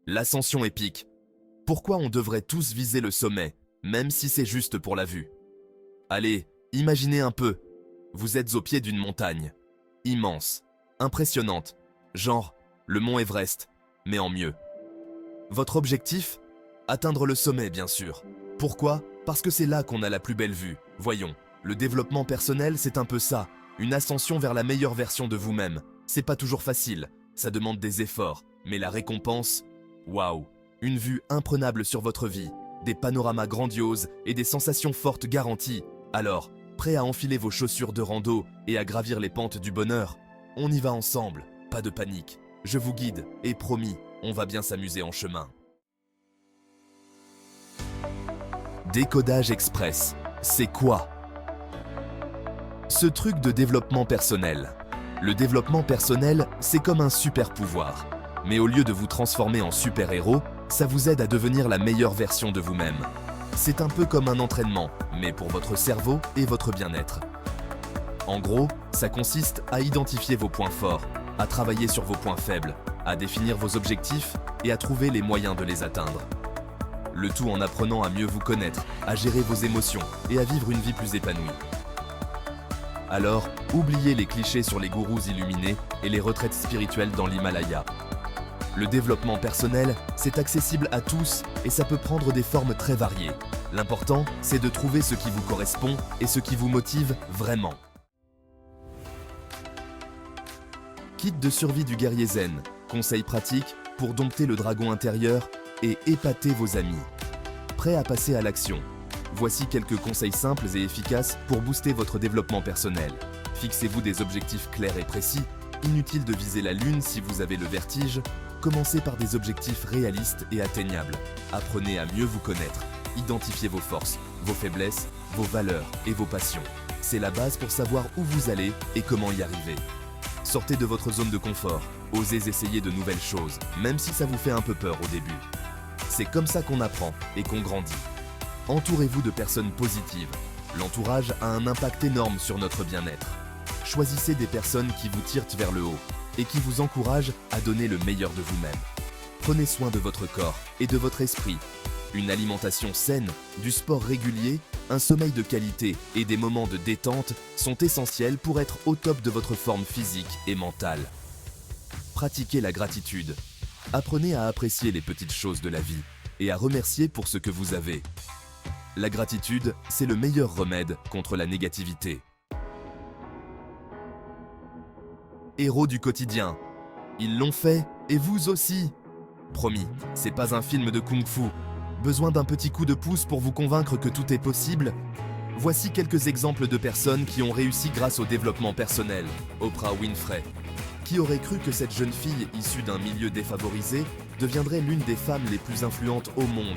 L'ascension épique. Pourquoi on devrait tous viser le sommet, même si c'est juste pour la vue? Allez, imaginez un peu. Vous êtes au pied d'une montagne. Immense, impressionnante, genre le mont Everest, mais en mieux. Votre objectif? Atteindre le sommet, bien sûr. Pourquoi? Parce que c'est là qu'on a la plus belle vue. Voyons, le développement personnel, c'est un peu ça, une ascension vers la meilleure version de vous-même. C'est pas toujours facile, ça demande des efforts, mais la récompense, waouh, une vue imprenable sur votre vie, des panoramas grandioses et des sensations fortes garanties. Alors, prêt à enfiler vos chaussures de rando et à gravir les pentes du bonheur? On y va ensemble, pas de panique. Je vous guide, et promis, on va bien s'amuser en chemin. Décodage express, c'est quoi? Ce truc de développement personnel. Le développement personnel, c'est comme un super pouvoir. Mais au lieu de vous transformer en super-héros, ça vous aide à devenir la meilleure version de vous-même. C'est un peu comme un entraînement, mais pour votre cerveau et votre bien-être. En gros, ça consiste à identifier vos points forts, à travailler sur vos points faibles, à définir vos objectifs et à trouver les moyens de les atteindre. Le tout en apprenant à mieux vous connaître, à gérer vos émotions et à vivre une vie plus épanouie. Alors, oubliez les clichés sur les gourous illuminés et les retraites spirituelles dans l'Himalaya. Le développement personnel, c'est accessible à tous et ça peut prendre des formes très variées. L'important, c'est de trouver ce qui vous correspond et ce qui vous motive vraiment. Kit de survie du guerrier zen, conseils pratiques pour dompter le dragon intérieur et épater vos amis. Prêt à passer à l'action? Voici quelques conseils simples et efficaces pour booster votre développement personnel. Fixez-vous des objectifs clairs et précis. Inutile de viser la lune si vous avez le vertige. Commencez par des objectifs réalistes et atteignables. Apprenez à mieux vous connaître. Identifiez vos forces, vos faiblesses, vos valeurs et vos passions. C'est la base pour savoir où vous allez et comment y arriver. Sortez de votre zone de confort. Osez essayer de nouvelles choses, même si ça vous fait un peu peur au début. C'est comme ça qu'on apprend et qu'on grandit. Entourez-vous de personnes positives. L'entourage a un impact énorme sur notre bien-être. Choisissez des personnes qui vous tirent vers le haut et qui vous encouragent à donner le meilleur de vous-même. Prenez soin de votre corps et de votre esprit. Une alimentation saine, du sport régulier, un sommeil de qualité et des moments de détente sont essentiels pour être au top de votre forme physique et mentale. Pratiquez la gratitude. Apprenez à apprécier les petites choses de la vie et à remercier pour ce que vous avez. La gratitude, c'est le meilleur remède contre la négativité. Héros du quotidien. Ils l'ont fait et vous aussi. Promis, c'est pas un film de kung-fu. Besoin d'un petit coup de pouce pour vous convaincre que tout est possible? Voici quelques exemples de personnes qui ont réussi grâce au développement personnel. Oprah Winfrey. Qui aurait cru que cette jeune fille issue d'un milieu défavorisé deviendrait l'une des femmes les plus influentes au monde?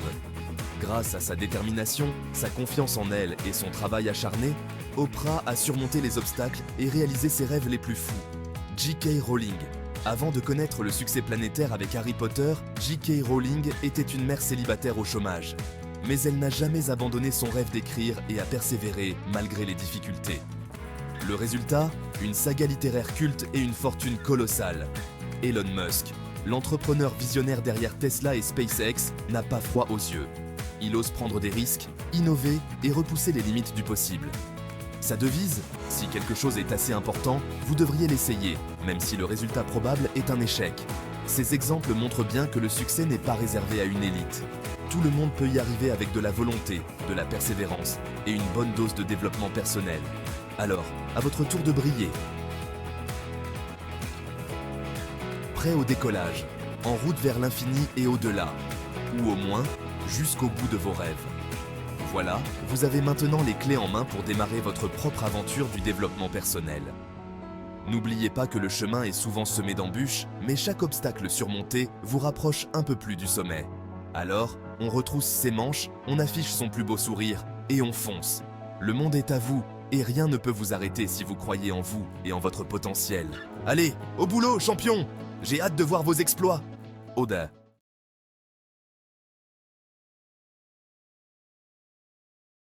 Grâce à sa détermination, sa confiance en elle et son travail acharné, Oprah a surmonté les obstacles et réalisé ses rêves les plus fous. J.K. Rowling. Avant de connaître le succès planétaire avec Harry Potter, J.K. Rowling était une mère célibataire au chômage. Mais elle n'a jamais abandonné son rêve d'écrire et a persévéré malgré les difficultés. Le résultat? Une saga littéraire culte et une fortune colossale. Elon Musk, l'entrepreneur visionnaire derrière Tesla et SpaceX, n'a pas froid aux yeux. Il ose prendre des risques, innover et repousser les limites du possible. Sa devise? Si quelque chose est assez important, vous devriez l'essayer, même si le résultat probable est un échec. Ces exemples montrent bien que le succès n'est pas réservé à une élite. Tout le monde peut y arriver avec de la volonté, de la persévérance et une bonne dose de développement personnel. Alors, à votre tour de briller. Prêt au décollage, en route vers l'infini et au-delà, ou au moins, jusqu'au bout de vos rêves. Voilà, vous avez maintenant les clés en main pour démarrer votre propre aventure du développement personnel. N'oubliez pas que le chemin est souvent semé d'embûches, mais chaque obstacle surmonté vous rapproche un peu plus du sommet. Alors, on retrousse ses manches, on affiche son plus beau sourire et on fonce. Le monde est à vous et rien ne peut vous arrêter si vous croyez en vous et en votre potentiel. Allez, au boulot, champion! J'ai hâte de voir vos exploits! Oda.